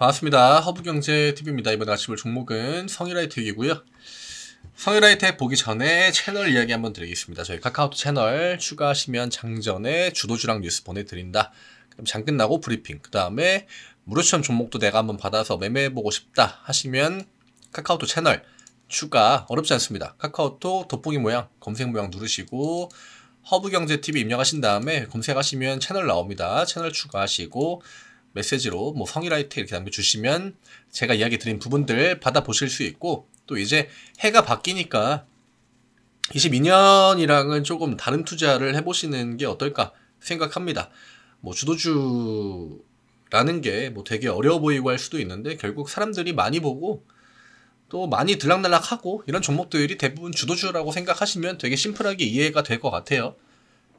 반갑습니다. 허브경제TV입니다. 이번에 아침을 종목은 성일하이텍이고요. 성일하이텍 보기 전에 채널 이야기 한번 드리겠습니다. 저희 카카오톡 채널 추가하시면 장전에 주도주랑 뉴스 보내드린다. 그럼 장 끝나고 브리핑, 그 다음에 무료 추천 종목도 내가 한번 받아서 매매해보고 싶다 하시면 카카오톡 채널 추가 어렵지 않습니다. 카카오톡 돋보기 모양, 검색 모양 누르시고 허브경제TV 입력하신 다음에 검색하시면 채널 나옵니다. 채널 추가하시고 메시지로 뭐 성일하이텍 이렇게 남겨주시면 제가 이야기 드린 부분들 받아보실 수 있고, 또 이제 해가 바뀌니까 22년이랑은 조금 다른 투자를 해보시는 게 어떨까 생각합니다. 뭐 주도주라는 게 뭐 되게 어려워 보이고 할 수도 있는데, 결국 사람들이 많이 보고 또 많이 들락날락하고 이런 종목들이 대부분 주도주라고 생각하시면 되게 심플하게 이해가 될 것 같아요.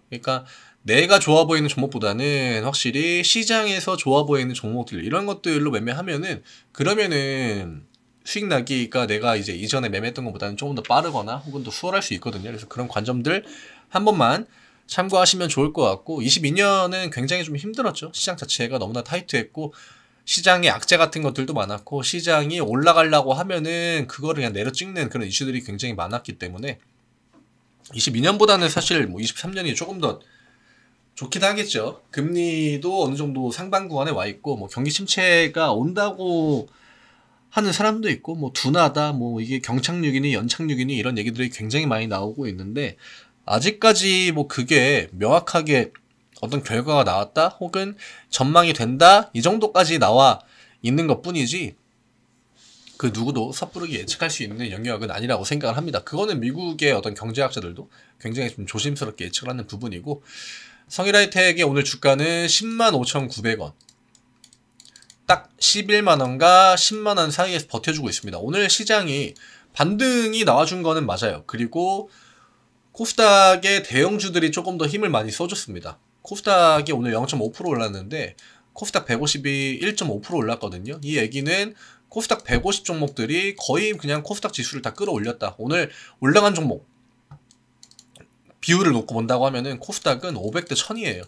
그러니까 내가 좋아 보이는 종목보다는 확실히 시장에서 좋아 보이는 종목들, 이런 것들로 매매하면은, 그러면은 수익 나기가 내가 이제 이전에 매매했던 것보다는 조금 더 빠르거나 혹은 더 수월할 수 있거든요. 그래서 그런 관점들 한 번만 참고하시면 좋을 것 같고, 22년은 굉장히 좀 힘들었죠. 시장 자체가 너무나 타이트했고, 시장의 악재 같은 것들도 많았고, 시장이 올라가려고 하면은 그거를 그냥 내려 찍는 그런 이슈들이 굉장히 많았기 때문에 22년보다는 사실 뭐 23년이 조금 더 좋긴 하겠죠. 금리도 어느 정도 상반 구간에 와 있고, 뭐 경기 침체가 온다고 하는 사람도 있고, 뭐 둔하다, 뭐 이게 경착륙이니 연착륙이니 이런 얘기들이 굉장히 많이 나오고 있는데, 아직까지 뭐 그게 명확하게 어떤 결과가 나왔다 혹은 전망이 된다 이 정도까지 나와 있는 것 뿐이지, 그 누구도 섣부르게 예측할 수 있는 영역은 아니라고 생각을 합니다. 그거는 미국의 어떤 경제학자들도 굉장히 좀 조심스럽게 예측을 하는 부분이고, 성일하이텍의 오늘 주가는 105,900원, 딱 11만원과 10만원 사이에서 버텨주고 있습니다. 오늘 시장이 반등이 나와준 거는 맞아요. 그리고 코스닥의 대형주들이 조금 더 힘을 많이 써줬습니다. 코스닥이 오늘 0.5% 올랐는데 코스닥 150이 1.5% 올랐거든요. 이 얘기는 코스닥 150 종목들이 거의 그냥 코스닥 지수를 다 끌어올렸다. 오늘 올라간 종목 비율을 놓고 본다고 하면은 코스닥은 500대 1000이에요.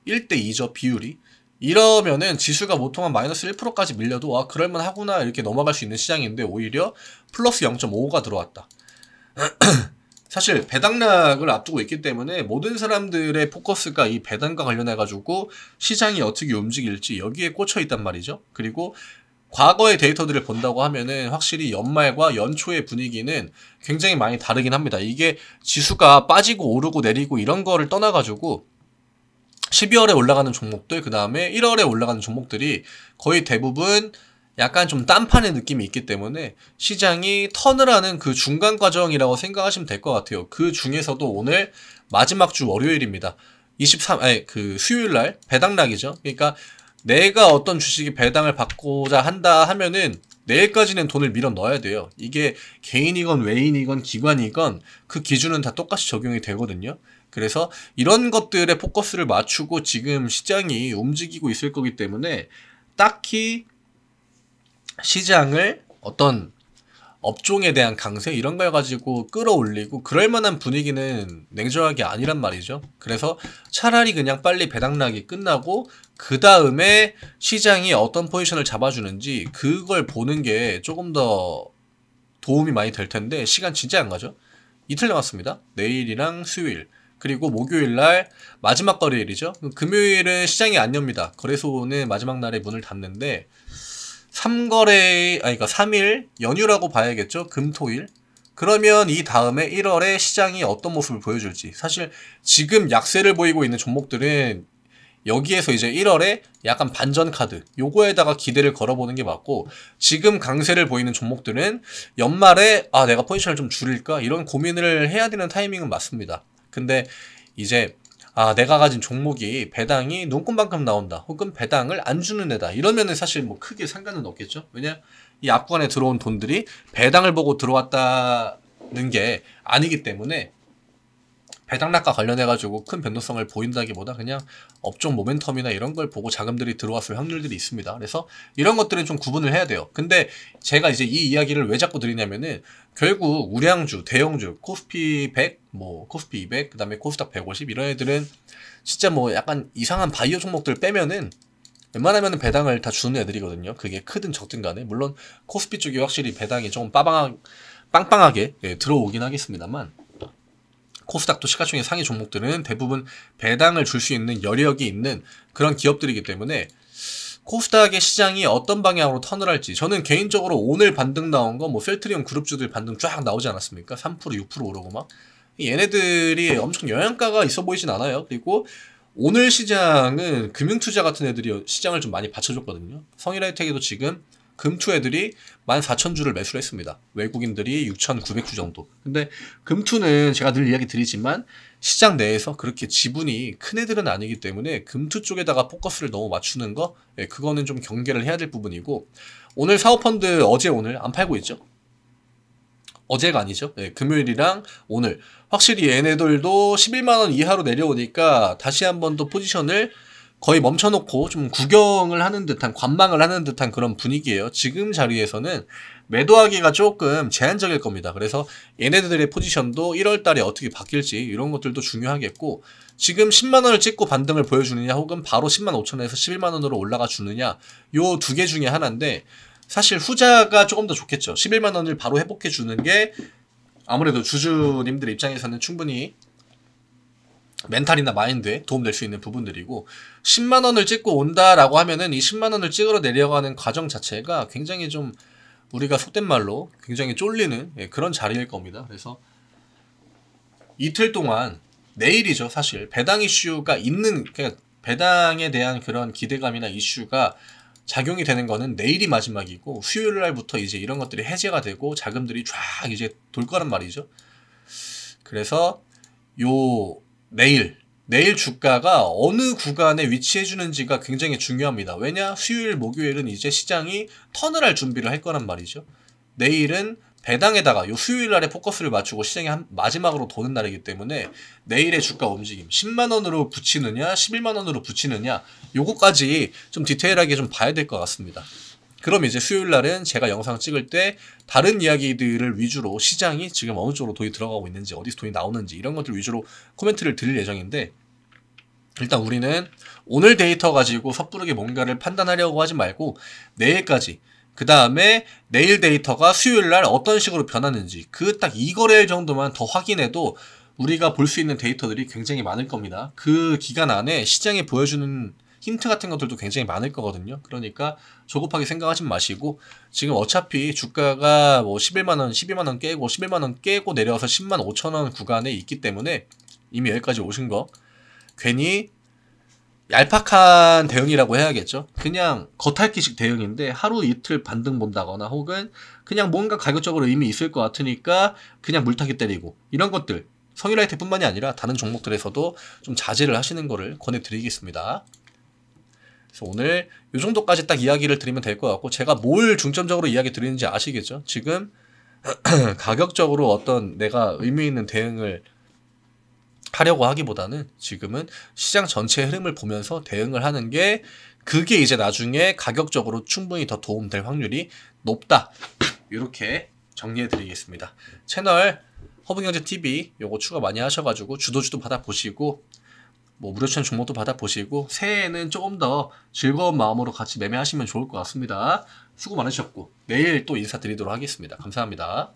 1대 2죠, 비율이. 이러면은 지수가 보통 한 마이너스 1%까지 밀려도 그럴만 하구나 이렇게 넘어갈 수 있는 시장인데, 오히려 플러스 0.5가 들어왔다. 사실 배당락을 앞두고 있기 때문에 모든 사람들의 포커스가 이 배당과 관련해가지고 시장이 어떻게 움직일지 여기에 꽂혀 있단 말이죠. 그리고 과거의 데이터들을 본다고 하면은 확실히 연말과 연초의 분위기는 굉장히 많이 다르긴 합니다. 이게 지수가 빠지고 오르고 내리고 이런 거를 떠나가지고 12월에 올라가는 종목들, 그 다음에 1월에 올라가는 종목들이 거의 대부분 약간 좀 딴판의 느낌이 있기 때문에 시장이 턴을 하는 그 중간 과정이라고 생각하시면 될 것 같아요. 그 중에서도 오늘 마지막 주 월요일입니다. 수요일날 배당락이죠. 그러니까 내가 어떤 주식이 배당을 받고자 한다 하면은 내일까지는 돈을 밀어 넣어야 돼요. 이게 개인이건 외인이건 기관이건 그 기준은 다 똑같이 적용이 되거든요. 그래서 이런 것들에 포커스를 맞추고 지금 시장이 움직이고 있을 거기 때문에 딱히 시장을 어떤 업종에 대한 강세 이런 걸 가지고 끌어올리고 그럴 만한 분위기는 냉정하게 아니란 말이죠. 그래서 차라리 그냥 빨리 배당락이 끝나고 그 다음에 시장이 어떤 포지션을 잡아주는지 그걸 보는 게 조금 더 도움이 많이 될 텐데, 시간 진짜 안 가죠. 이틀 남았습니다. 내일이랑 수요일, 그리고 목요일날 마지막 거래일이죠. 금요일은 시장이 안 엽니다. 거래소는 마지막 날에 문을 닫는데 3일 연휴라고 봐야겠죠. 금, 토, 일. 그러면 이 다음에 1월에 시장이 어떤 모습을 보여줄지. 사실 지금 약세를 보이고 있는 종목들은 여기에서 이제 1월에 약간 반전 카드, 요거에다가 기대를 걸어보는 게 맞고, 지금 강세를 보이는 종목들은 연말에 내가 포지션을 좀 줄일까 이런 고민을 해야 되는 타이밍은 맞습니다. 근데 이제 내가 가진 종목이 배당이 눈꽃만큼 나온다, 혹은 배당을 안 주는 애다, 이러면은 사실 뭐 크게 상관은 없겠죠. 왜냐, 이 앞구간에 들어온 돈들이 배당을 보고 들어왔다는 게 아니기 때문에 배당락과 관련해가지고 큰 변동성을 보인다기보다 그냥 업종 모멘텀이나 이런 걸 보고 자금들이 들어왔을 확률들이 있습니다. 그래서 이런 것들은 좀 구분을 해야 돼요. 근데 제가 이제 이 이야기를 왜 자꾸 드리냐면은, 결국 우량주, 대형주, 코스피 100, 코스피 200, 그 다음에 코스닥 150 이런 애들은 진짜 뭐 약간 이상한 바이오 종목들 빼면은 웬만하면 배당을 다 주는 애들이거든요. 그게 크든 적든 간에. 물론 코스피 쪽이 확실히 배당이 좀 빵빵하게 들어오긴 하겠습니다만, 코스닥도 시가총액 상위 종목들은 대부분 배당을 줄 수 있는 여력이 있는 그런 기업들이기 때문에 코스닥의 시장이 어떤 방향으로 턴을 할지, 저는 개인적으로 오늘 반등 나온 거 뭐 셀트리온 그룹주들 반등 쫙 나오지 않았습니까? 3% 6% 오르고 막 얘네들이 엄청 영향가가 있어 보이진 않아요. 그리고 오늘 시장은 금융투자 같은 애들이 시장을 좀 많이 받쳐줬거든요. 성일하이텍에도 지금 금투 애들이 14,000주를 매수를 했습니다. 외국인들이 6,900주 정도. 근데 금투는 제가 늘 이야기 드리지만 시장 내에서 그렇게 지분이 큰 애들은 아니기 때문에 금투 쪽에다가 포커스를 너무 맞추는 거, 그거는 좀 경계를 해야 될 부분이고, 오늘 사모펀드 어제 오늘 안 팔고 있죠? 어제가 아니죠. 금요일이랑 오늘 확실히 얘네들도 11만원 이하로 내려오니까 다시 한 번 더 포지션을 거의 멈춰놓고 좀 구경을 하는 듯한, 관망을 하는 듯한 그런 분위기예요. 지금 자리에서는 매도하기가 조금 제한적일 겁니다. 그래서 얘네들의 포지션도 1월 달에 어떻게 바뀔지 이런 것들도 중요하겠고, 지금 10만원을 찍고 반등을 보여주느냐 혹은 바로 10만 5천원에서 11만원으로 올라가 주느냐, 요 두 개 중에 하나인데 사실 후자가 조금 더 좋겠죠. 11만원을 바로 회복해 주는 게 아무래도 주주님들 입장에서는 충분히 멘탈이나 마인드에 도움될 수 있는 부분들이고, 10만원을 찍고 온다라고 하면은 이 10만원을 찍으러 내려가는 과정 자체가 굉장히 좀 우리가 속된 말로 굉장히 쫄리는 그런 자리일 겁니다. 그래서 이틀 동안, 내일이죠 사실, 배당 이슈가 있는, 그러니까 배당에 대한 그런 기대감이나 이슈가 작용이 되는 거는 내일이 마지막이고, 수요일 날부터 이제 이런 것들이 해제가 되고 자금들이 쫙 이제 돌 거란 말이죠. 그래서 내일 주가가 어느 구간에 위치해 주는지가 굉장히 중요합니다. 왜냐? 수요일, 목요일은 이제 시장이 턴을 할 준비를 할 거란 말이죠. 내일은 배당에다가 요 수요일 날에 포커스를 맞추고 시장이 마지막으로 도는 날이기 때문에 내일의 주가 움직임, 10만원으로 붙이느냐 11만원으로 붙이느냐, 요거까지 좀 디테일하게 좀 봐야 될 것 같습니다. 그럼 이제 수요일 날은 제가 영상 찍을 때 다른 이야기들을 위주로 시장이 지금 어느 쪽으로 돈이 들어가고 있는지, 어디서 돈이 나오는지 이런 것들 위주로 코멘트를 드릴 예정인데, 일단 우리는 오늘 데이터 가지고 섣부르게 뭔가를 판단하려고 하지 말고 내일까지, 그 다음에 내일 데이터가 수요일 날 어떤 식으로 변하는지 그 딱 이 거래일 정도만 더 확인해도 우리가 볼 수 있는 데이터들이 굉장히 많을 겁니다. 그 기간 안에 시장이 보여주는 힌트 같은 것들도 굉장히 많을 거거든요. 그러니까 조급하게 생각하지 마시고, 지금 어차피 주가가 뭐 11만원, 12만원 깨고 11만원 깨고 내려와서 10만 5천원 구간에 있기 때문에 이미 여기까지 오신 거 괜히 얄팍한 대응이라고 해야겠죠. 그냥 겉핥기식 대응인데 하루 이틀 반등 본다거나 혹은 그냥 뭔가 가격적으로 의미 있을 것 같으니까 그냥 물타기 때리고, 이런 것들 성일라이트 뿐만이 아니라 다른 종목들에서도 좀 자제를 하시는 거를 권해드리겠습니다. 그래서 오늘 이 정도까지 딱 이야기를 드리면 될 것 같고, 제가 뭘 중점적으로 이야기 드리는지 아시겠죠? 지금 가격적으로 어떤 내가 의미 있는 대응을 하려고 하기보다는 지금은 시장 전체의 흐름을 보면서 대응을 하는 게, 그게 이제 나중에 가격적으로 충분히 더 도움될 확률이 높다. 이렇게 정리해 드리겠습니다. 채널 허브경제TV 요거 추가 많이 하셔가지고 주도주도 받아보시고, 뭐 무료 추천 종목도 받아보시고, 새해에는 조금 더 즐거운 마음으로 같이 매매하시면 좋을 것 같습니다. 수고 많으셨고 내일 또 인사드리도록 하겠습니다. 감사합니다.